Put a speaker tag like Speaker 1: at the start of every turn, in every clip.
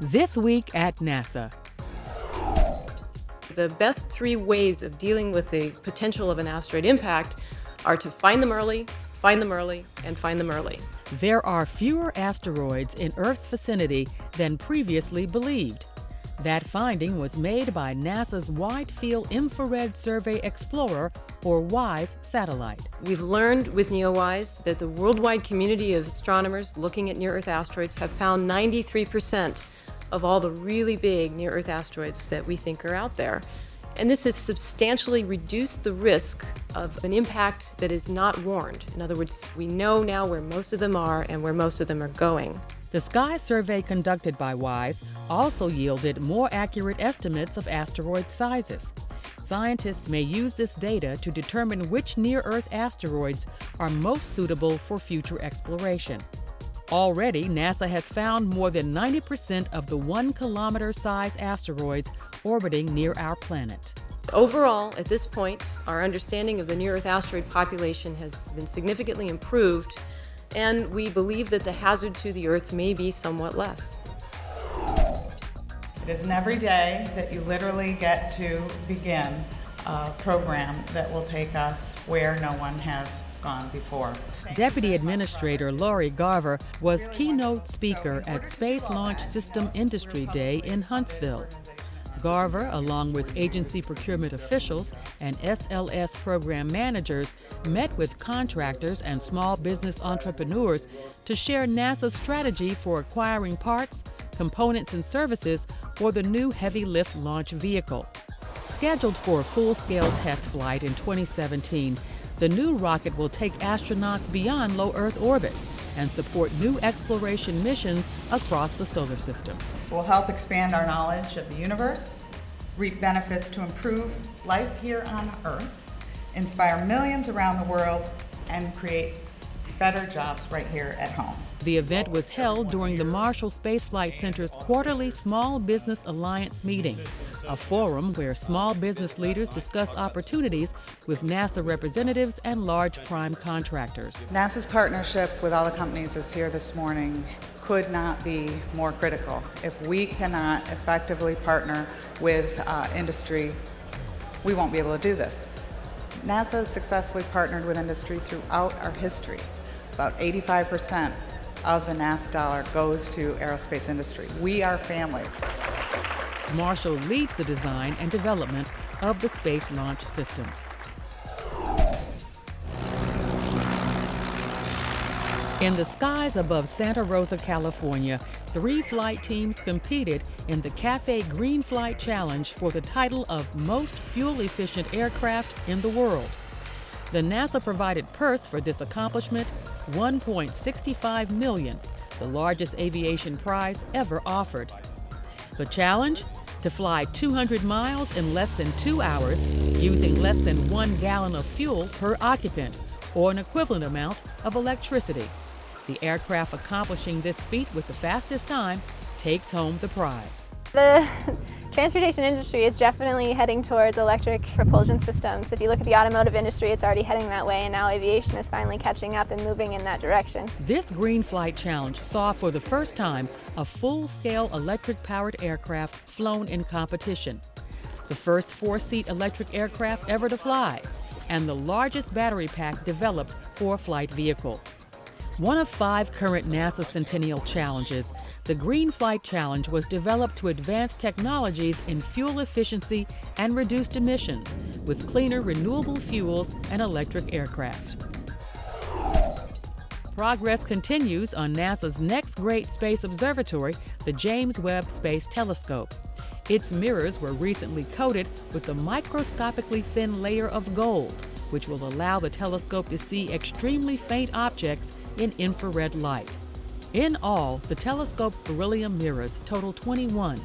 Speaker 1: This week at NASA.
Speaker 2: The best three ways of dealing with the potential of an asteroid impact are to find them early, find them early, and find them early.
Speaker 1: There are fewer asteroids in Earth's vicinity than previously believed. That finding was made by NASA's Wide Field Infrared Survey Explorer, or WISE, satellite.
Speaker 2: We've learned with NEOWISE that the worldwide community of astronomers looking at near-Earth asteroids have found 93% of all the really big near-Earth asteroids that we think are out there. And this has substantially reduced the risk of an impact that is not warned. In other words, we know now where most of them are and where most of them are going.
Speaker 1: The sky survey conducted by WISE also yielded more accurate estimates of asteroid sizes. Scientists may use this data to determine which near-Earth asteroids are most suitable for future exploration. Already, NASA has found more than 90% of the 1-kilometer size asteroids orbiting near our planet.
Speaker 2: Overall, at this point, our understanding of the near-Earth asteroid population has been significantly improved, and we believe that the hazard to the Earth may be somewhat less.
Speaker 3: It isn't every day that you literally get to begin a program that will take us where no one has gone before.
Speaker 1: Deputy Administrator Laurie Garver was keynote speaker at Space Launch System Industry Day in Huntsville. Garver, along with agency procurement officials and SLS program managers, met with contractors and small business entrepreneurs to share NASA's strategy for acquiring parts, components, and services for the new heavy lift launch vehicle. Scheduled for a full-scale test flight in 2017, the new rocket will take astronauts beyond low Earth orbit and support new exploration missions across the solar system.
Speaker 3: We'll help expand our knowledge of the universe, reap benefits to improve life here on Earth, inspire millions around the world, and create better jobs right here at home.
Speaker 1: The event was held during the Marshall Space Flight Center's quarterly Small Business Alliance meeting, a forum where small business leaders discuss opportunities with NASA representatives and large prime contractors.
Speaker 3: NASA's partnership with all the companies that's here this morning could not be more critical. If we cannot effectively partner with industry, we won't be able to do this. NASA has successfully partnered with industry throughout our history. About 85% of the NASA dollar goes to aerospace industry. We are family.
Speaker 1: Marshall leads the design and development of the Space Launch System. In the skies above Santa Rosa, California, 3 flight teams competed in the Cafe Green Flight Challenge for the title of Most Fuel-Efficient Aircraft in the World. The NASA-provided purse for this accomplishment, $1.65 million, the largest aviation prize ever offered. The challenge? To fly 200 miles in less than 2 hours using less than 1 gallon of fuel per occupant, or an equivalent amount of electricity. The aircraft accomplishing this feat with the fastest time takes home the prize.
Speaker 4: The transportation industry is definitely heading towards electric propulsion systems. If you look at the automotive industry, it's already heading that way, and now aviation is finally catching up and moving in that direction.
Speaker 1: This Green Flight Challenge saw for the first time a full-scale electric-powered aircraft flown in competition. The first 4-seat electric aircraft ever to fly, and the largest battery pack developed for a flight vehicle. One of 5 current NASA Centennial Challenges, the Green Flight Challenge was developed to advance technologies in fuel efficiency and reduced emissions with cleaner renewable fuels and electric aircraft. Progress continues on NASA's next great space observatory, the James Webb Space Telescope. Its mirrors were recently coated with a microscopically thin layer of gold, which will allow the telescope to see extremely faint objects in infrared light. In all, the telescope's beryllium mirrors total 21,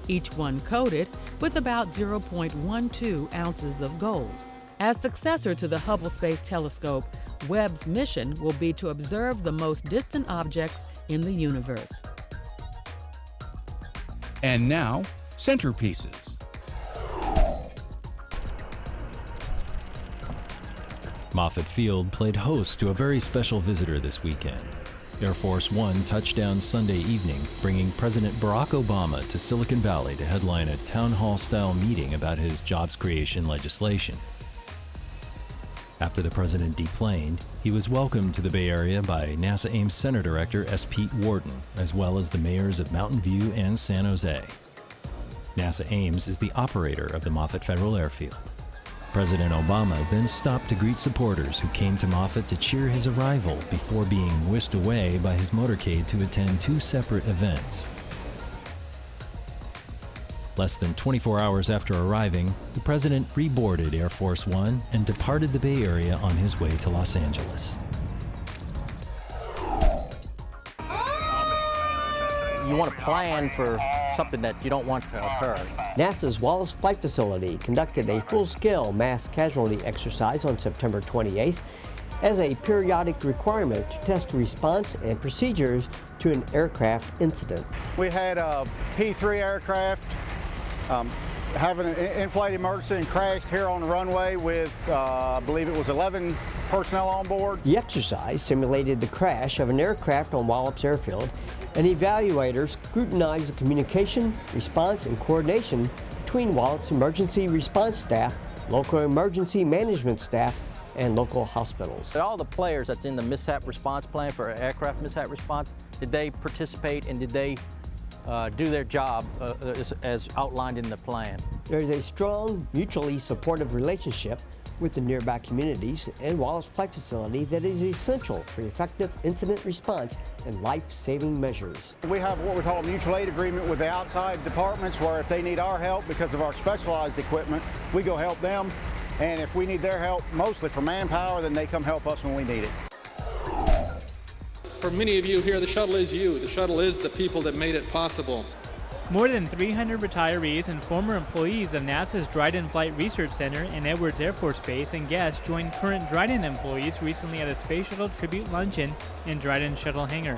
Speaker 1: each one coated with about 0.12 ounces of gold. As successor to the Hubble Space Telescope, Webb's mission will be to observe the most distant objects in the universe.
Speaker 5: And now, centerpieces.
Speaker 6: Moffett Field played host to a very special visitor this weekend. Air Force One touched down Sunday evening, bringing President Barack Obama to Silicon Valley to headline a town hall-style meeting about his jobs creation legislation. After the president deplaned, he was welcomed to the Bay Area by NASA Ames Center Director S. Pete Worden, as well as the mayors of Mountain View and San Jose. NASA Ames is the operator of the Moffett Federal Airfield. President Obama then stopped to greet supporters who came to Moffett to cheer his arrival before being whisked away by his motorcade to attend two separate events. Less than 24 hours after arriving, the president reboarded Air Force One and departed the Bay Area on his way to Los Angeles.
Speaker 7: You want to plan for something that you don't want to occur.
Speaker 8: NASA's Wallace Flight Facility conducted a full-scale mass casualty exercise on September 28th as a periodic requirement to test response and procedures to an aircraft incident.
Speaker 9: We had a P-3 aircraft having an in-flight emergency and crashed here on the runway with, I believe it was 11 personnel on board.
Speaker 8: The exercise simulated the crash of an aircraft on Wallops Airfield, and evaluators scrutinized the communication, response, and coordination between Wallops emergency response staff, local emergency management staff, and local hospitals.
Speaker 7: All the players that's in the mishap response plan for aircraft mishap response, did they participate and did they do their job as outlined in the plan?
Speaker 8: There is a strong, mutually supportive relationship with the nearby communities and Wallace Flight Facility that is essential for effective incident response and life-saving measures.
Speaker 9: We have what we call a mutual aid agreement with the outside departments where if they need our help because of our specialized equipment, we go help them. And if we need their help, mostly for manpower, then they come help us when we need it.
Speaker 10: For many of you here, the shuttle is you. The shuttle is the people that made it possible.
Speaker 11: More than 300 retirees and former employees of NASA's Dryden Flight Research Center and Edwards Air Force Base and guests joined current Dryden employees recently at a Space Shuttle tribute luncheon in Dryden Shuttle Hangar.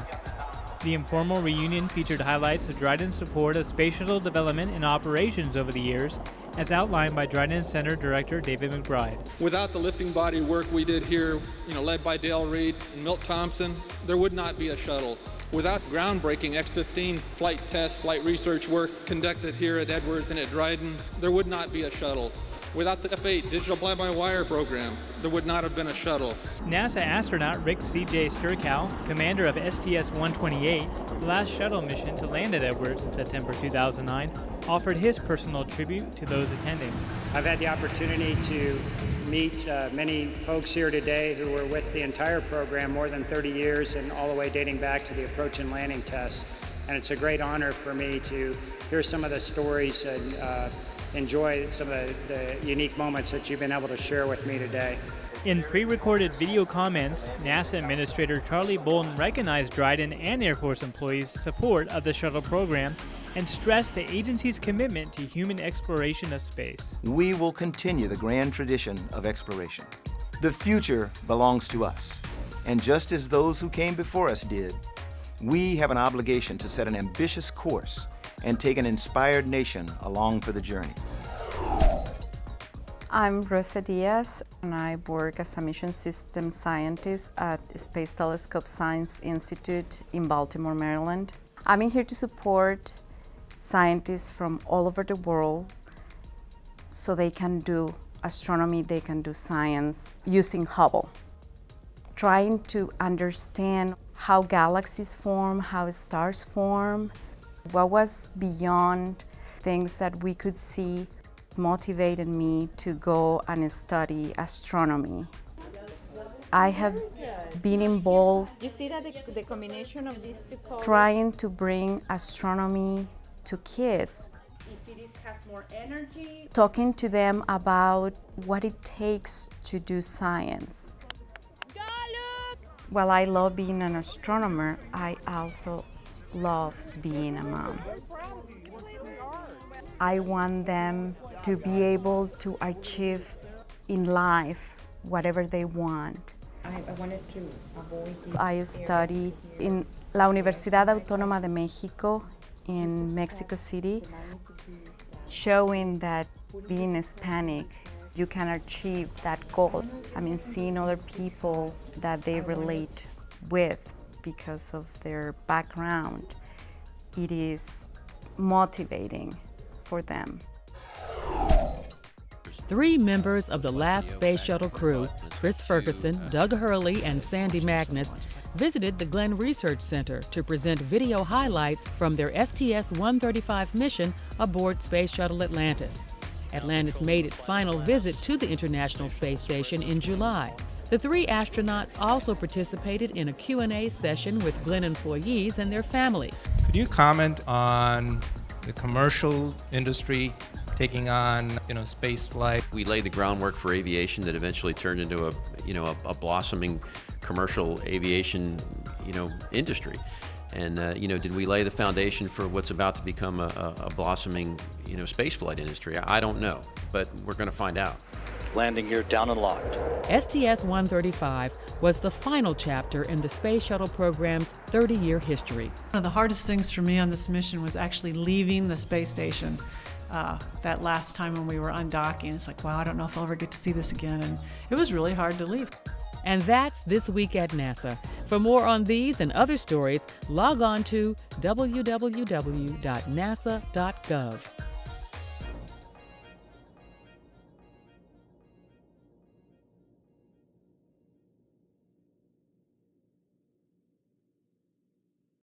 Speaker 11: The informal reunion featured highlights of Dryden's support of Space Shuttle development and operations over the years, as outlined by Dryden Center Director David McBride.
Speaker 10: Without the lifting body work we did here, led by Dale Reed and Milt Thompson, there would not be a shuttle. Without groundbreaking X-15 flight test, flight research work conducted here at Edwards and at Dryden, there would not be a shuttle. Without the F-8 digital fly-by-wire program, there would not have been a shuttle.
Speaker 11: NASA astronaut Rick C.J. Sturkow, commander of STS-128, the last shuttle mission to land at Edwards in September 2009, offered his personal tribute to those attending.
Speaker 12: I've had the opportunity to meet many folks here today who were with the entire program more than 30 years and all the way dating back to the approach and landing tests. And it's a great honor for me to hear some of the stories and enjoy some of the unique moments that you've been able to share with me today.
Speaker 11: In pre-recorded video comments, NASA Administrator Charlie Bolton recognized Dryden and Air Force employees' support of the shuttle program and stressed the agency's commitment to human exploration of space.
Speaker 13: We will continue the grand tradition of exploration. The future belongs to us, and just as those who came before us did, we have an obligation to set an ambitious course and take an inspired nation along for the journey.
Speaker 14: I'm Rosa Diaz, and I work as a mission systems scientist at Space Telescope Science Institute in Baltimore, Maryland. I'm in here to support scientists from all over the world so they can do astronomy, they can do science using Hubble. Trying to understand how galaxies form, how stars form, what was beyond things that we could see motivated me to go and study astronomy. I have been involved
Speaker 15: you see that the combination of these two colors
Speaker 14: trying to bring astronomy to kids.
Speaker 15: If it has more energy.
Speaker 14: Talking to them about what it takes to do science. While I love being an astronomer, I also love being a mom. I want them to be able to achieve in life whatever they want.
Speaker 15: I wanted to avoid
Speaker 14: I study in La Universidad Autónoma de México in Mexico City, showing that being Hispanic, you can achieve that goal. I mean, seeing other people that they relate with because of their background, it is motivating for them.
Speaker 1: 3 members of the last Space Shuttle crew, Chris Ferguson, Doug Hurley, and Sandy Magnus, visited the Glenn Research Center to present video highlights from their STS-135 mission aboard Space Shuttle Atlantis. Atlantis made its final visit to the International Space Station in July. The 3 astronauts also participated in a Q&A session with Glenn employees and their families.
Speaker 16: Could you comment on the commercial industry taking on, space flight?
Speaker 17: We laid the groundwork for aviation that eventually turned into a blossoming commercial aviation, industry. And, did we lay the foundation for what's about to become a blossoming, space flight industry? I don't know, but we're going to find out.
Speaker 18: Landing gear down and locked.
Speaker 1: STS-135 was the final chapter in the Space Shuttle program's 30-year history.
Speaker 19: One of the hardest things for me on this mission was actually leaving the space station. That last time when we were undocking, it's like, wow, I don't know if I'll ever get to see this again. And it was really hard to leave.
Speaker 1: And that's This Week at NASA. For more on these and other stories, log on to www.nasa.gov.